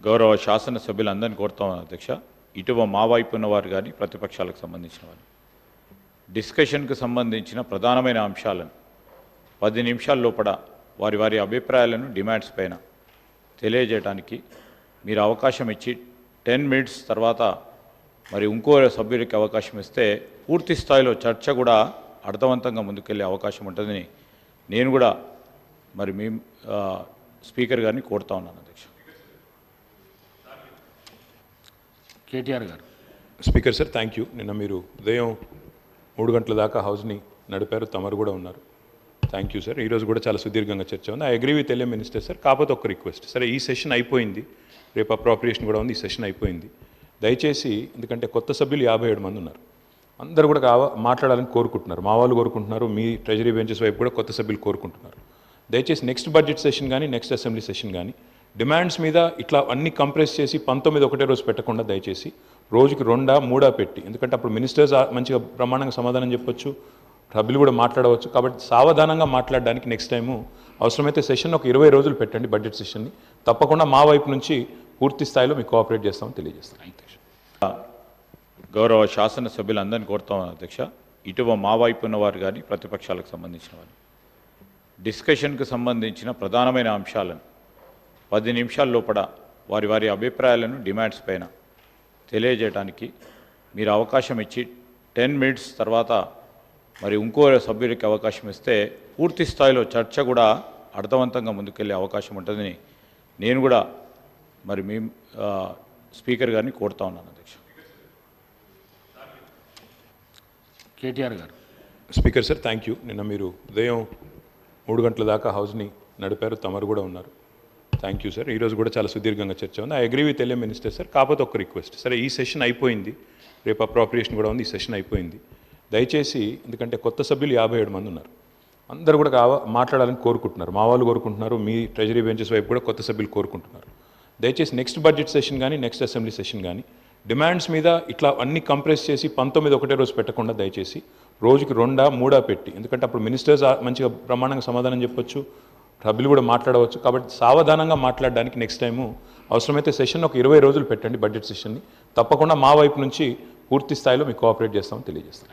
గౌరవ శాసనసభ్యులందరినీ కోరుతాం అధ్యక్ష. ఇటువ మా వైపు ఉన్నవారు కానీ ప్రతిపక్షాలకు సంబంధించిన వారు డిస్కషన్కు సంబంధించిన ప్రధానమైన అంశాలను 10 నిమిషాల లోపల వారి వారి అభిప్రాయాలను డిమాండ్స్ పైన తెలియజేయడానికి మీరు అవకాశం ఇచ్చి 10 మినిట్స్ తర్వాత మరి ఇంకో సభ్యుడికి అవకాశం ఇస్తే పూర్తి స్థాయిలో చర్చ కూడా అర్థవంతంగా ముందుకెళ్ళే అవకాశం ఉంటుందని నేను కూడా మరి మీ స్పీకర్ గారిని కోరుతా ఉన్నాను అధ్యక్ష. కేటీఆర్ గారు. Speaker sir, thank you. నిన్న మీరు ఉదయం 3 గంటల దాకా హౌస్ని నడిపారు, తమరు కూడా ఉన్నారు. Thank you sir. ఈరోజు కూడా చాలా సుదీర్ఘంగా చర్చ ఉంది. I agree with LA minister sir. కాకపోతే ఒక రిక్వెస్ట్, సరే ఈ సెషన్ అయిపోయింది, రేపు అప్రోప్రియేషన్ కూడా ఉంది, ఈ సెషన్ అయిపోయింది. దయచేసి, ఎందుకంటే కొత్త సభ్యులు 57 మంది ఉన్నారు, అందరూ కూడా మాట్లాడాలని కోరుకుంటున్నారు, మా వాళ్ళు కోరుకుంటున్నారు, మీ ట్రెజరీ బెంచెస్ వైపు కూడా కొత్త సభ్యులు కోరుకుంటున్నారు. దయచేసి నెక్స్ట్ బడ్జెట్ సెషన్ కానీ నెక్స్ట్ అసెంబ్లీ సెషన్ కానీ డిమాండ్స్ మీద ఇట్లా అన్ని కంప్రెస్ చేసి 19 ఒకటే రోజు పెట్టకుండా దయచేసి రోజుకి 2-3 పెట్టి, ఎందుకంటే అప్పుడు మినిస్టర్స్ మంచిగా బ్రహ్మాండంగా సమాధానం చెప్పొచ్చు, సభ్యులు కూడా మాట్లాడవచ్చు. కాబట్టి సావధానంగా మాట్లాడడానికి నెక్స్ట్ టైము అవసరమైతే సెషన్ ఒక 20 రోజులు పెట్టండి బడ్జెట్ సెషన్ని. తప్పకుండా మా వైపు నుంచి పూర్తి స్థాయిలో మీకు కోఆపరేట్ చేస్తామని తెలియజేస్తాను. గౌరవ శాసనసభ్యులందరినీ కోరుతాం అధ్యక్ష. ఇటువ మా వైపు ఉన్నవారు కానీ ప్రతిపక్షాలకు సంబంధించిన వారు డిస్కషన్కు సంబంధించిన ప్రధానమైన అంశాలను 10 నిమిషాల లోపల వారి వారి అభిప్రాయాలను డిమాండ్స్ పైన తెలియజేయడానికి మీరు అవకాశం ఇచ్చి 10 మినిట్స్ తర్వాత మరి ఇంకో సభ్యుడికి అవకాశం ఇస్తే పూర్తి స్థాయిలో చర్చ కూడా అర్థవంతంగా ముందుకెళ్ళే అవకాశం ఉంటుందని నేను కూడా మరి మీ స్పీకర్ గారిని కోరుతా ఉన్నాను అధ్యక్ష. కేటీఆర్ గారు. Speaker sir, thank you. నిన్న మీరు ఉదయం 3 గంటల దాకా హౌస్ని నడిపారు, తమరు కూడా ఉన్నారు. Thank you sir. ఈరోజు కూడా చాలా సుదీర్ఘంగా చర్చ ఉంది. I agree with LA minister sir. కాకపోతే ఒక రిక్వెస్ట్, సరే ఈ సెషన్ అయిపోయింది, రేపు అప్రోప్రియేషన్ కూడా ఉంది, ఈ సెషన్ అయిపోయింది. దయచేసి, ఎందుకంటే కొత్త సభ్యులు 57 మంది ఉన్నారు, అందరూ కూడా మాట్లాడాలని కోరుకుంటున్నారు, మా వాళ్ళు కోరుకుంటున్నారు, మీ ట్రెజరీ బెంచెస్ వైపు కూడా కొత్త సభ్యులు కోరుకుంటున్నారు. దయచేసి నెక్స్ట్ బడ్జెట్ సెషన్ కానీ నెక్స్ట్ అసెంబ్లీ సెషన్ కానీ డిమాండ్స్ మీద ఇట్లా అన్ని కంప్రెస్ చేసి 19 ఒకటే రోజు పెట్టకుండా దయచేసి రోజుకి 2-3 పెట్టి, ఎందుకంటే అప్పుడు మినిస్టర్స్ మంచిగా బ్రహ్మాండంగా సమాధానం చెప్పొచ్చు, సభ్యులు కూడా మాట్లాడవచ్చు. కాబట్టి సావధానంగా మాట్లాడడానికి నెక్స్ట్ టైము అవసరమైతే సెషన్ ఒక 20 రోజులు పెట్టండి బడ్జెట్ సెషన్ని. తప్పకుండా మా వైపు నుంచి పూర్తి స్థాయిలో మీకు కోఆపరేట్ చేస్తామని తెలియజేస్తాను.